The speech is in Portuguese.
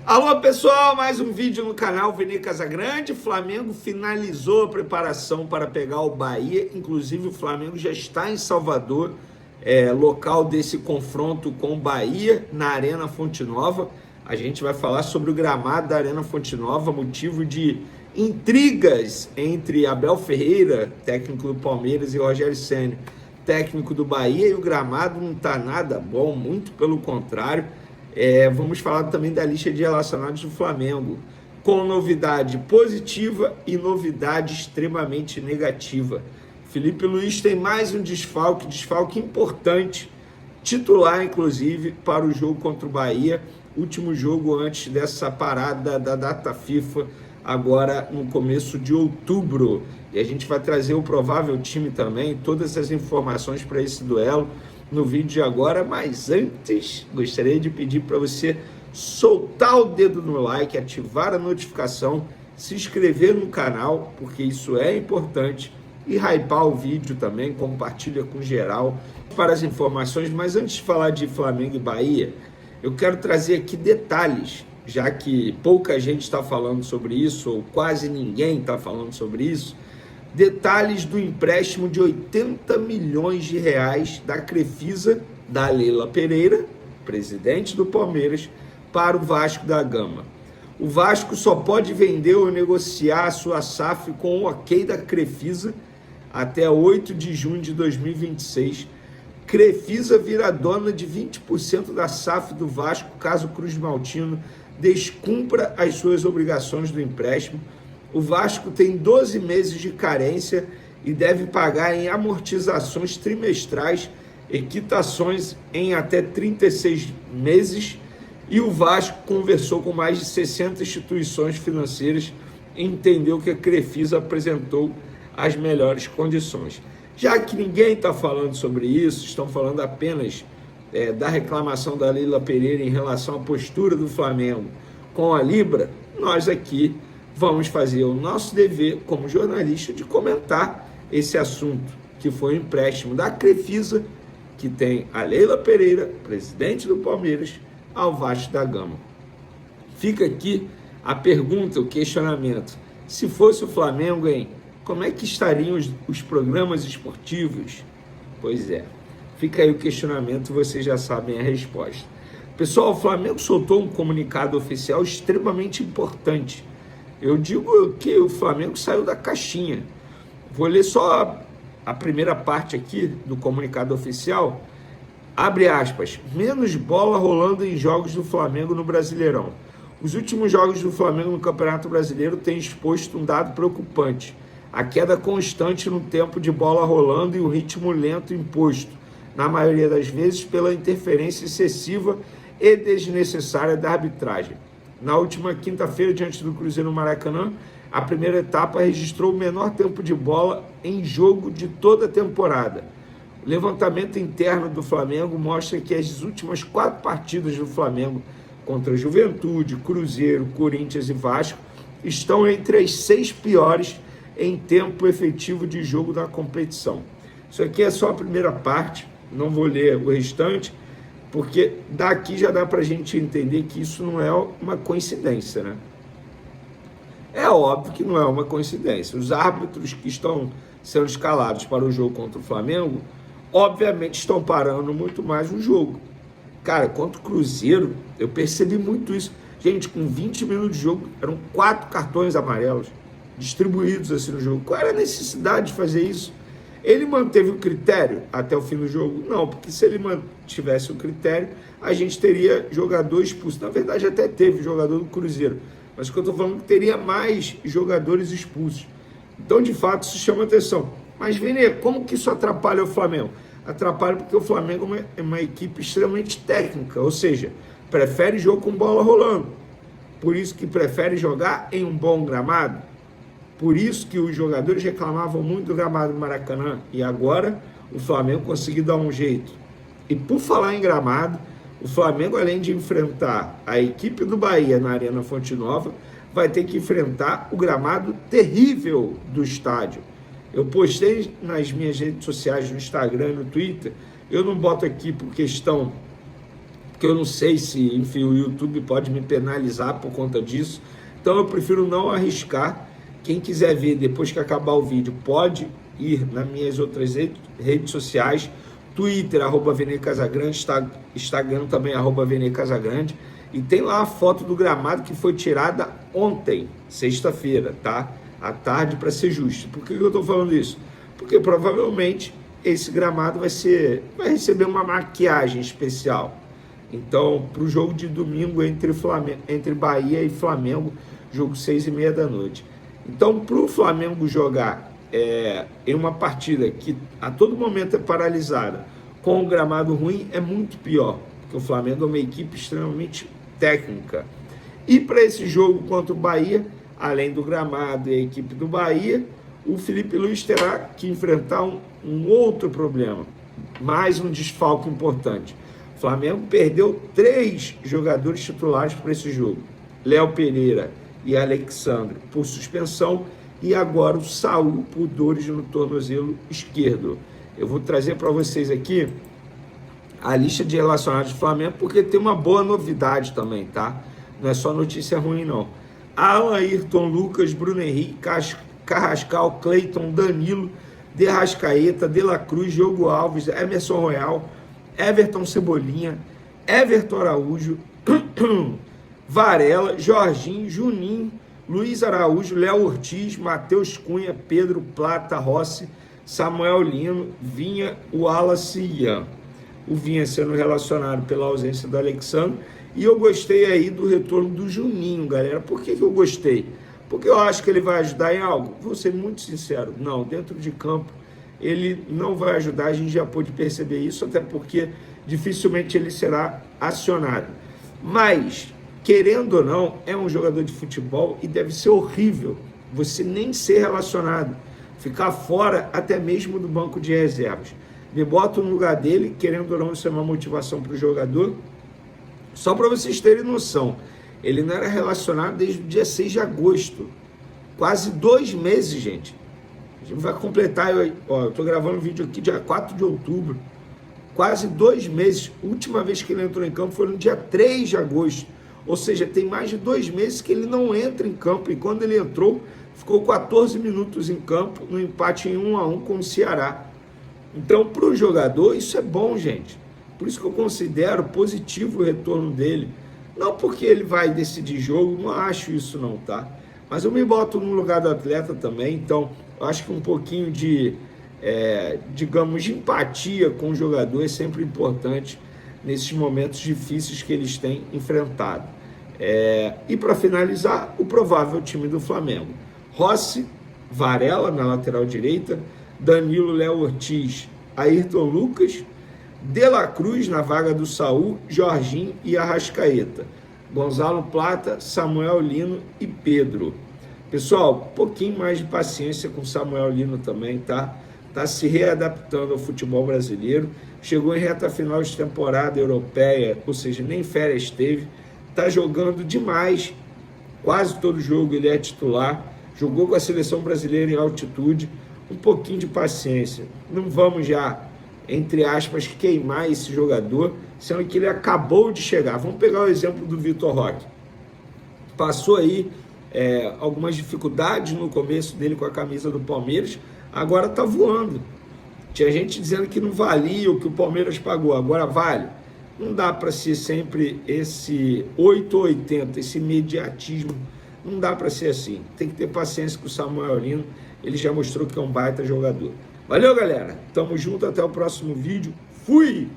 Alô pessoal, mais um vídeo no canal Vene Casagrande. Flamengo finalizou a preparação para pegar o Bahia, inclusive o Flamengo já está em Salvador, local desse confronto com o Bahia, na Arena Fonte Nova. A gente vai falar sobre o gramado da Arena Fonte Nova, motivo de intrigas entre Abel Ferreira, técnico do Palmeiras, e Rogério Ceni, técnico do Bahia, e o gramado não está nada bom, muito pelo contrário. Vamos falar também da lista de relacionados do Flamengo, com novidade positiva e novidade extremamente negativa. Felipe Luiz tem mais um desfalque importante, titular inclusive para o jogo contra o Bahia, último jogo antes dessa parada da data FIFA, agora no começo de outubro. E a gente vai trazer o provável time também, todas as informações para esse duelo no vídeo de agora, mas antes gostaria de pedir para você soltar o dedo no like, ativar a notificação, se inscrever no canal, porque isso é importante, e hypar o vídeo também, compartilha com geral para as informações. Mas antes de falar de Flamengo e Bahia, eu quero trazer aqui detalhes, já que pouca gente está falando sobre isso, ou quase ninguém está falando sobre isso. Detalhes do empréstimo de 80 milhões de reais da Crefisa, da Leila Pereira, presidente do Palmeiras, para o Vasco da Gama. O Vasco só pode vender ou negociar a sua SAF com o ok da Crefisa até 8 de junho de 2026. Crefisa vira dona de 20% da SAF do Vasco caso o Cruz Maltino descumpra as suas obrigações do empréstimo. O Vasco tem 12 meses de carência e deve pagar em amortizações trimestrais, quitações em até 36 meses. E o Vasco conversou com mais de 60 instituições financeiras e entendeu que a Crefisa apresentou as melhores condições. Já que ninguém está falando sobre isso, estão falando apenas da reclamação da Leila Pereira em relação à postura do Flamengo com a Libra, nós aqui vamos fazer o nosso dever como jornalista de comentar esse assunto, que foi o empréstimo da Crefisa, que tem a Leila Pereira, presidente do Palmeiras, ao Vasco da Gama. Fica aqui a pergunta, o questionamento. Se fosse o Flamengo, como é que estariam os programas esportivos? Pois é, fica aí o questionamento, vocês já sabem a resposta. Pessoal, o Flamengo soltou um comunicado oficial extremamente importante. Eu digo que o Flamengo saiu da caixinha. Vou ler só a primeira parte aqui do comunicado oficial. Abre aspas. Menos bola rolando em jogos do Flamengo no Brasileirão. Os últimos jogos do Flamengo no Campeonato Brasileiro têm exposto um dado preocupante. A queda constante no tempo de bola rolando e o ritmo lento imposto, na maioria das vezes pela interferência excessiva e desnecessária da arbitragem. Na última quinta-feira, diante do Cruzeiro no Maracanã, a primeira etapa registrou o menor tempo de bola em jogo de toda a temporada. O levantamento interno do Flamengo mostra que as últimas 4 partidas do Flamengo contra Juventude, Cruzeiro, Corinthians e Vasco estão entre as 6 piores em tempo efetivo de jogo da competição. Isso aqui é só a primeira parte, não vou ler o restante, porque daqui já dá para a gente entender que isso não é uma coincidência, né? É óbvio que não é uma coincidência. Os árbitros que estão sendo escalados para o jogo contra o Flamengo, obviamente estão parando muito mais o jogo. Cara, contra o Cruzeiro, eu percebi muito isso. Gente, com 20 minutos de jogo, eram 4 cartões amarelos distribuídos assim no jogo. Qual era a necessidade de fazer isso? Ele manteve o critério até o fim do jogo? Não, porque se ele mantivesse o critério, a gente teria jogador expulso. Na verdade, até teve jogador do Cruzeiro, mas o que eu estou falando é que teria mais jogadores expulsos. Então, de fato, isso chama atenção. Mas, Vene, como que isso atrapalha o Flamengo? Atrapalha porque o Flamengo é uma equipe extremamente técnica, ou seja, prefere jogo com bola rolando. Por isso que prefere jogar em um bom gramado. Por isso que os jogadores reclamavam muito do gramado do Maracanã, e agora o Flamengo conseguiu dar um jeito. E por falar em gramado, o Flamengo, além de enfrentar a equipe do Bahia na Arena Fonte Nova, vai ter que enfrentar o gramado terrível do estádio. Eu postei nas minhas redes sociais, no Instagram e no Twitter, eu não boto aqui por questão que eu não sei se, enfim, o YouTube pode me penalizar por conta disso. Então eu prefiro não arriscar. Quem quiser ver depois que acabar o vídeo, pode ir nas minhas outras redes sociais, Twitter, @VeneCasagrande, Instagram também, @VeneCasagrande, e tem lá a foto do gramado que foi tirada ontem, sexta-feira, tá? À tarde, para ser justo. Por que eu estou falando isso? Porque provavelmente esse gramado vai receber uma maquiagem especial. Então, para o jogo de domingo entre Bahia e Flamengo, jogo 6h30 da noite. Então, para o Flamengo jogar em uma partida que a todo momento é paralisada, com um gramado ruim, é muito pior, porque o Flamengo é uma equipe extremamente técnica. E para esse jogo contra o Bahia, além do gramado e a equipe do Bahia, o Felipe Luiz terá que enfrentar um outro problema, mais um desfalque importante. O Flamengo perdeu 3 jogadores titulares para esse jogo: Léo Pereira e Alexandre por suspensão, e agora o Saul por dores no tornozelo esquerdo. Eu vou trazer para vocês aqui a lista de relacionados do Flamengo, porque tem uma boa novidade também, tá? Não é só notícia ruim, não. Alan, Ayrton, Lucas, Bruno Henrique, Carrascal, Cleiton, Danilo, De Arrascaeta, De La Cruz, Diogo Alves, Emerson Royal, Everton Cebolinha, Everton Araújo, Varela, Jorginho, Juninho, Luiz Araújo, Léo Ortiz, Matheus Cunha, Pedro Plata, Rossi, Samuel Lino, Vinha, Wallace e Ian. O Vinha sendo relacionado pela ausência do Alexandre. E eu gostei aí do retorno do Juninho, galera. Por que eu gostei? Porque eu acho que ele vai ajudar em algo. Vou ser muito sincero, não, dentro de campo ele não vai ajudar, a gente já pôde perceber isso, até porque dificilmente ele será acionado. Mas, querendo ou não, é um jogador de futebol e deve ser horrível você nem ser relacionado, ficar fora até mesmo do banco de reservas. Me boto no lugar dele, querendo ou não, isso é uma motivação para o jogador. Só para vocês terem noção, ele não era relacionado desde o dia 6 de agosto. Quase 2 meses, gente. A gente vai completar, eu estou gravando um vídeo aqui dia 4 de outubro. Quase 2 meses. A última vez que ele entrou em campo foi no dia 3 de agosto. Ou seja, tem mais de 2 meses que ele não entra em campo. E quando ele entrou, ficou 14 minutos em campo, no empate em 1-1 com o Ceará. Então, para o jogador, isso é bom, gente. Por isso que eu considero positivo o retorno dele. Não porque ele vai decidir jogo, não acho isso não, tá? Mas eu me boto no lugar do atleta também, então eu acho que um pouquinho de, digamos, de empatia com o jogador é sempre importante nesses momentos difíceis que eles têm enfrentado. E para finalizar, o provável time do Flamengo: Rossi, Varela na lateral direita, Danilo, Léo Ortiz, Ayrton Lucas, De La Cruz na vaga do Saul, Jorginho e Arrascaeta, Gonzalo Plata, Samuel Lino e Pedro. Pessoal, um pouquinho mais de paciência com Samuel Lino também, tá? Tá se readaptando ao futebol brasileiro, chegou em reta final de temporada europeia, ou seja, nem férias teve, tá jogando demais, quase todo jogo ele é titular, jogou com a seleção brasileira em altitude. Um pouquinho de paciência, não vamos já, entre aspas, queimar esse jogador, sendo que ele acabou de chegar. Vamos pegar o exemplo do Vitor Roque. Passou aí algumas dificuldades no começo dele com a camisa do Palmeiras, agora tá voando. Tinha gente dizendo que não valia o que o Palmeiras pagou, agora vale. Não dá para ser sempre esse 880, esse imediatismo, não dá para ser assim. Tem que ter paciência com o Samuel Lino, ele já mostrou que é um baita jogador. Valeu, galera. Tamo junto, até o próximo vídeo. Fui!